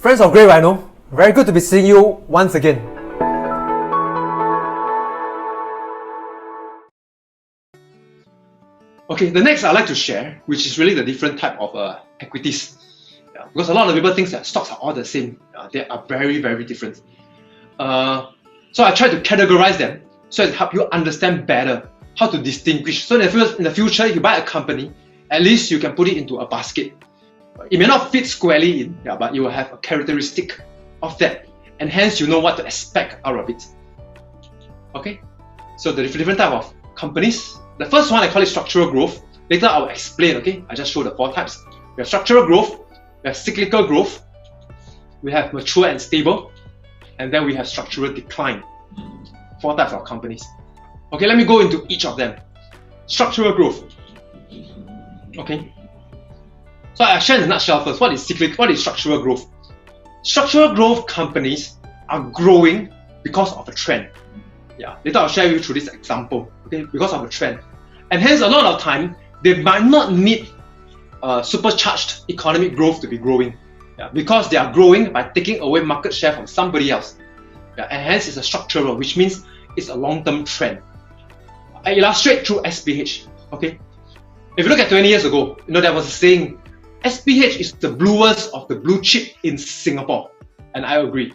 Friends of Grey Rhino, very good to be seeing you once again. Okay, the next I'd like to share, which is really the different type of equities. Yeah, because a lot of people think that stocks are all the same. They are very, very different. So I try to categorize them so it help you understand better how to distinguish. So in the future, if you buy a company, at least you can put it into a basket. It may not fit squarely in, but you will have a characteristic of that, and hence you know what to expect out of it. Okay, so the different type of companies. The first one I call it structural growth. Later I will explain. Okay, I just show the 4 types. We have structural growth, we have cyclical growth, we have mature and stable, and then we have structural decline. 4 types of companies. Okay, let me go into each of them. Structural growth. Okay. So I share in a nutshell first. What is structural growth? Structural growth companies are growing because of a trend. Yeah. Later I'll share with you through this example. Okay, because of a trend. And hence a lot of time they might not need supercharged economic growth to be growing. Yeah, because they are growing by taking away market share from somebody else. Yeah, and hence it's a structural, which means it's a long-term trend. I illustrate through SPH. Okay. If you look at 20 years ago, there was a saying, SPH is the bluest of the blue chip in Singapore, and I agree.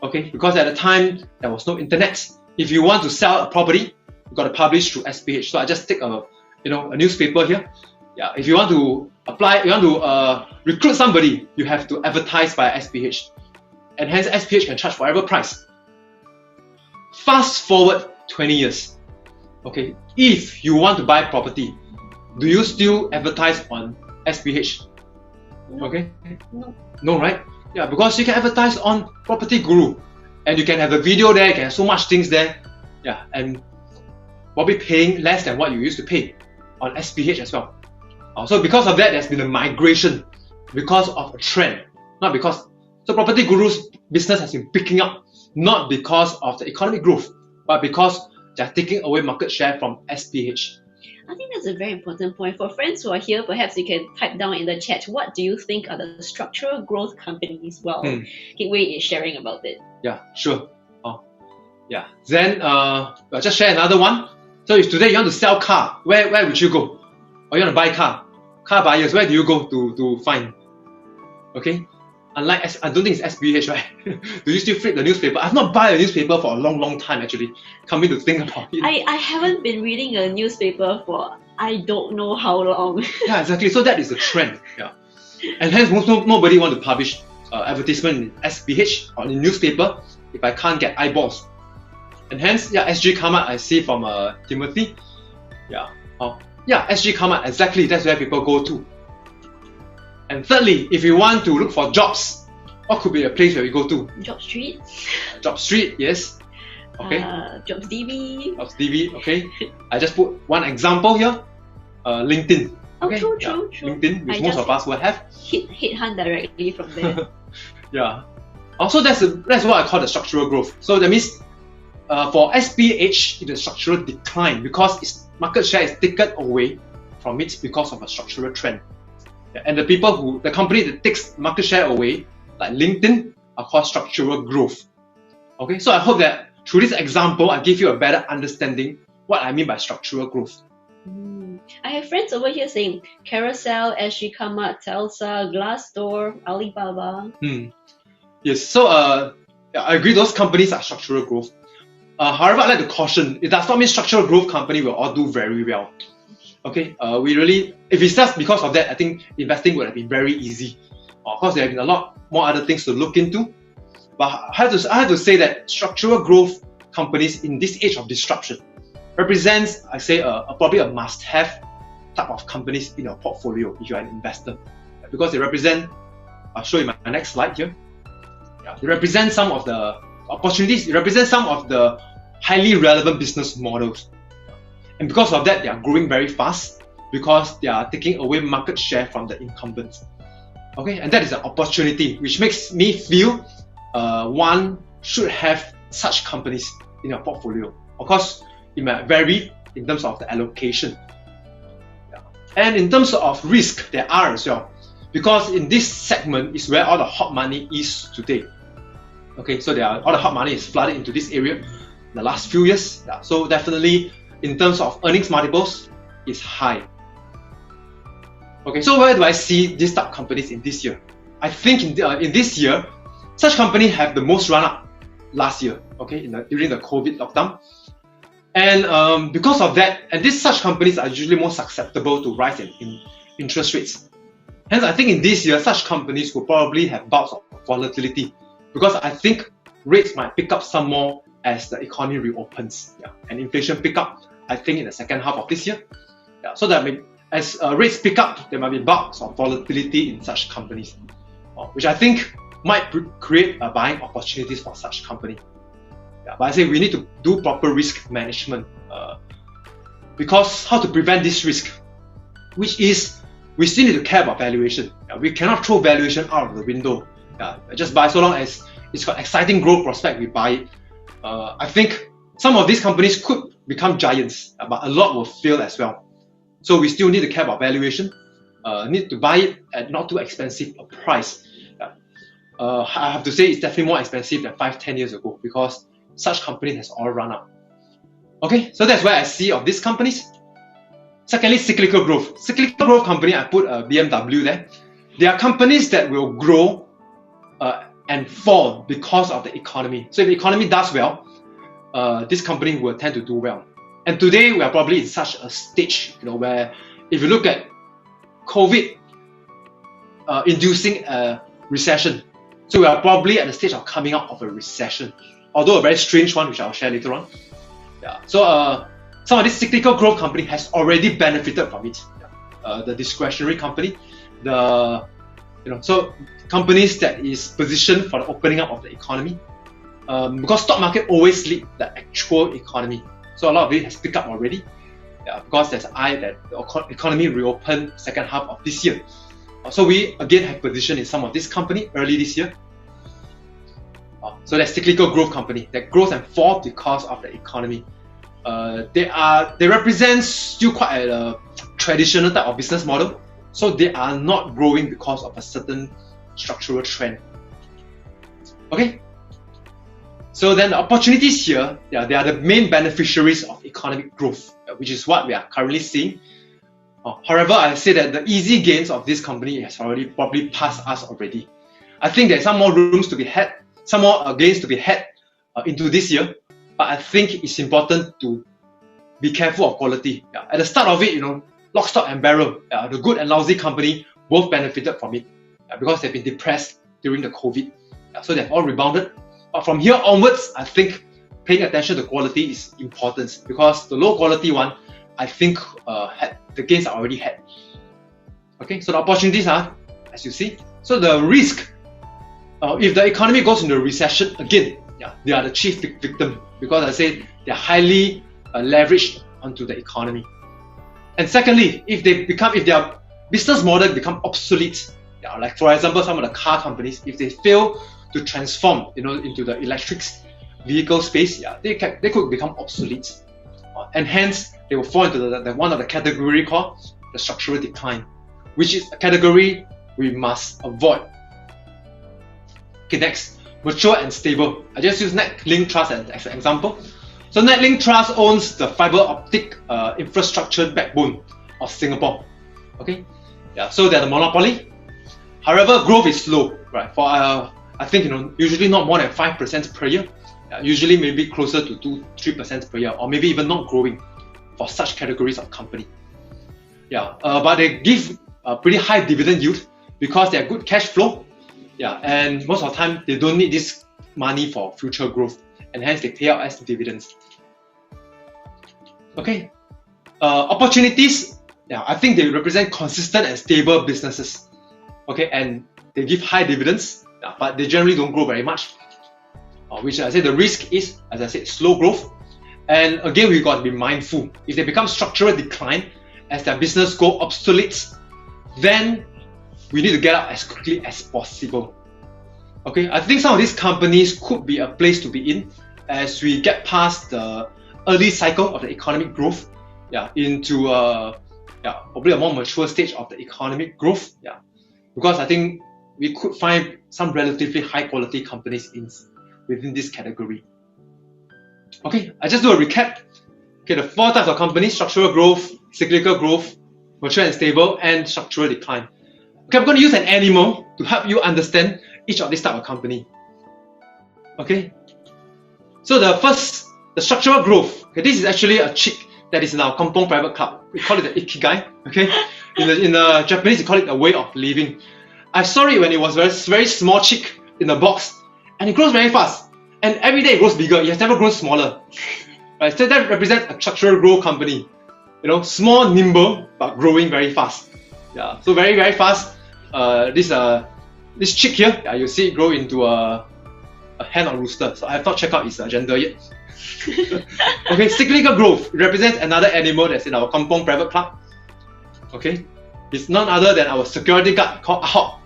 Okay, because at the time there was no internet. If you want to sell a property, you got to publish through SPH. So I just take a newspaper here. Yeah, if you want to apply, you want to recruit somebody, you have to advertise via SPH, and hence SPH can charge whatever price. Fast forward 20 years. Okay, if you want to buy property, do you still advertise on SPH? Okay? No, right? Yeah, because you can advertise on Property Guru, and you can have a video there, you can have so much things there. Yeah, and probably paying less than what you used to pay on SPH as well. So because of that, there's been a migration because of a trend, not because. So Property Guru's business has been picking up, not because of the economic growth, but because they're taking away market share from SPH. I think that's a very important point. For friends who are here, perhaps you can type down in the chat, what do you think are the structural growth companies? Well, Kek Wee is sharing about it. Yeah, sure. Yeah. Then I'll just share another one. So if today you want to sell car, where would you go? Or you want to buy car? Car buyers, where do you go to find? Okay? Unlike, I don't think it's SPH, right? Do you still flip the newspaper? I've not bought a newspaper for a long time actually. Coming to think about it. I haven't been reading a newspaper for I don't know how long. Yeah, exactly. So that is the trend. Yeah. And hence nobody want to publish advertisement in SPH or in newspaper if I can't get eyeballs. And hence, yeah, SG Kamat I see from Timothy. Yeah. SG Kamat, exactly, that's where people go to. And thirdly, if you want to look for jobs, what could be a place where we go to? Job Street. Job Street, yes. Okay. Jobs DB. Jobs DB, okay. I just put one example here. LinkedIn. Okay. True. LinkedIn, which most of us will have. Hit hunt directly from there. Yeah. Also, that's what I call the structural growth. So that means for SPH, it's a structural decline because its market share is taken away from it because of a structural trend. And the company that takes market share away, like LinkedIn, are called structural growth. Okay, so I hope that through this example, I give you a better understanding what I mean by structural growth. I have friends over here saying Carousel, SG Kamat, Telsa, Glassdoor, Alibaba. Yes, so I agree those companies are structural growth. However, I'd like to caution, it does not mean structural growth company will all do very well. Okay, if it's just because of that, I think investing would have been very easy. Of course, there have been a lot more other things to look into. But I have to say that structural growth companies in this age of disruption represents, I say, probably a must-have type of companies in your portfolio if you are an investor. Because they represent, I'll show you my next slide here. Yeah, they represent some of the opportunities, they represent some of the highly relevant business models. And because of that, they are growing very fast because they are taking away market share from the incumbents. Okay, and that is an opportunity which makes me feel one should have such companies in your portfolio. Of course, it might vary in terms of the allocation. Yeah. And in terms of risk, there are as well. because in this segment is where all the hot money is today. Okay, so all the hot money is flooded into this area in the last few years. Yeah, so definitely in terms of earnings multiples, it's high. Okay, so where do I see these type of companies in this year? I think in this year, such companies have the most run up last year. Okay, during the COVID lockdown, and because of that, and such companies are usually more susceptible to rise in interest rates. Hence, I think in this year, such companies will probably have bouts of volatility, because I think rates might pick up some more as the economy reopens, yeah, and inflation pick up, I think, in the second half of this year. Yeah, so that as rates pick up, there might be bouts of volatility in such companies, which I think might create buying opportunities for such company. Yeah, but I say we need to do proper risk management, because how to prevent this risk, which is we still need to care about valuation. Yeah, we cannot throw valuation out of the window. Yeah, just buy so long as it's got exciting growth prospect, we buy it. I think some of these companies could become giants, but a lot will fail as well. So we still need to care about valuation, need to buy it at not too expensive a price. Yeah. I have to say it's definitely more expensive than 5-10 years ago, because such companies has all run up. Okay, so that's where I see of these companies. Secondly, cyclical growth. Cyclical growth company, I put BMW there. They are companies that will grow and fall because of the economy. So if the economy does well, this company will tend to do well. And today we are probably in such a stage, where if you look at COVID inducing a recession, so we are probably at the stage of coming out of a recession, although a very strange one, which I'll share later on. Yeah. So some of this cyclical growth company has already benefited from it. Yeah. The discretionary company, so companies that is positioned for the opening up of the economy, because stock market always lead the actual economy. So a lot of it has picked up already, because there's that the economy reopened second half of this year. So we again have position in some of this company early this year. So that's cyclical growth company that grows and falls because of the economy. They represent still quite a traditional type of business model. So they are not growing because of a certain structural trend. Okay. So then the opportunities here, they are the main beneficiaries of economic growth, which is what we are currently seeing. However, I say that the easy gains of this company has already probably passed us already. I think there's some more rooms to be had, some more gains to be had into this year. But I think it's important to be careful of quality. Yeah. At the start of it, lock, stock and barrel, the good and lousy company both benefited from it, because they've been depressed during the COVID. So they've all rebounded. But from here onwards, I think paying attention to quality is important, because the low quality one, I think the gains are already had. Okay, so the opportunities are, as you see. So the risk, if the economy goes into a recession again, they are the chief victim, because I say they're highly leveraged onto the economy. And secondly, if their business model become obsolete, like for example some of the car companies, if they fail to transform into the electric vehicle space, they could become obsolete, and hence they will fall into the one of the category called the structural decline, which is a category we must avoid. Okay, next, mature and stable. I just use Netlink Trust as an example. So Netlink Trust owns the fiber optic infrastructure backbone of Singapore. Okay, so they're the monopoly. However, growth is slow, right? For I think usually not more than 5% per year. Usually maybe closer to 2-3% per year, or maybe even not growing for such categories of company. But they give a pretty high dividend yield because they have good cash flow. And most of the time they don't need this money for future growth, and hence they pay out as dividends. Okay, opportunities. I think they represent consistent and stable businesses. Okay, and they give high dividends, but they generally don't grow very much. Which I say the risk is, as I said, slow growth. And again, we've got to be mindful. If they become structural decline as their business go obsolete, then we need to get out as quickly as possible. Okay, I think some of these companies could be a place to be in as we get past the early cycle of the economic growth, into probably a more mature stage of the economic growth. because I think we could find some relatively high quality companies within this category. Okay, I just do a recap. Okay, the 4 types of companies: structural growth, cyclical growth, mature and stable, and structural decline. Okay, I'm going to use an animal to help you understand each of these type of company. Okay, so the structural growth. Okay, this is actually a chick that is in our Kampong Private Club. We call it the ikigai. Okay, in the Japanese, we call it a way of living. I saw it when it was very small chick in the box, and it grows very fast. And every day it grows bigger. It has never grown smaller. Right, so that represents a structural growth company. You know, small, nimble, but growing very fast. Yeah, so very fast. This chick here, yeah, you see it grow into a hen or rooster. So I have not checked out its gender yet. Okay, cyclical growth represents another animal that's in our Kampong Private Club. Okay, it's none other than our security guard called Ahok.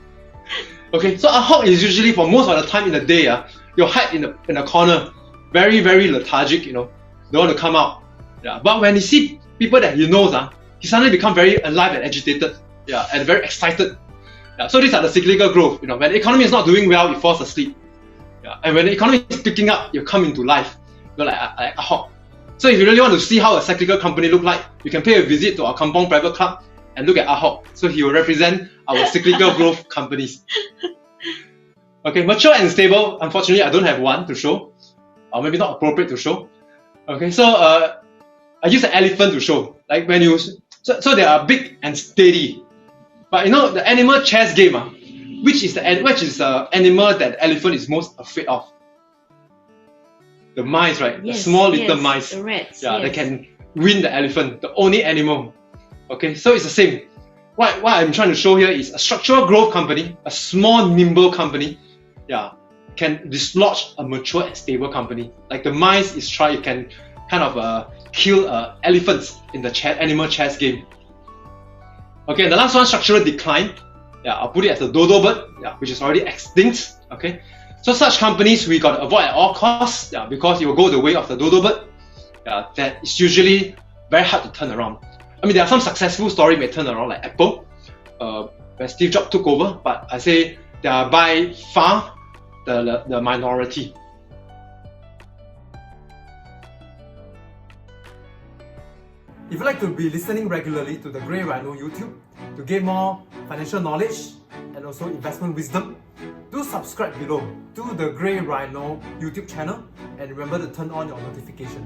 Okay, so Ahok is usually, for most of the time in the day, you'll hide in a corner, very lethargic, you know, don't want to come out. Yeah, but when he see people that he knows, he suddenly become very alive and agitated, yeah, and very excited. Yeah, so these are the cyclical growth. You know, when the economy is not doing well, it falls asleep. Yeah, and when the economy is picking up, you come into life. You know, like Ahok. So if you really want to see how a cyclical company look like, you can pay a visit to our Kampong Private Club and look at Ahok. So he will represent our cyclical growth companies. Okay, mature and stable. Unfortunately, I don't have one to show, or maybe not appropriate to show. Okay, so I use an elephant to show. Like when you, so they are big and steady. But you know, the animal chess game, which is the animal that elephant is most afraid of? The mice, right? Yes, the small little mice. The rats. Yeah, yes. they can win the elephant, the only animal. Okay, so it's the same. What I'm trying to show here is a structural growth company, a small, nimble company, yeah, can dislodge a mature and stable company. Like the mice you can kind of kill elephants in the animal chess game. Okay, and the last one, structural decline. Yeah, I'll put it as the dodo bird, yeah, which is already extinct. Okay, so such companies we got to avoid at all costs, yeah, because it will go the way of the dodo bird. Yeah, that is usually very hard to turn around. I mean, there are some successful stories may turn around, like Apple, when Steve Jobs took over, but I say they are by far the minority. If you'd like to be listening regularly to the Grey Rhino YouTube to gain more financial knowledge and also investment wisdom, do subscribe below to the Grey Rhino YouTube channel and remember to turn on your notification.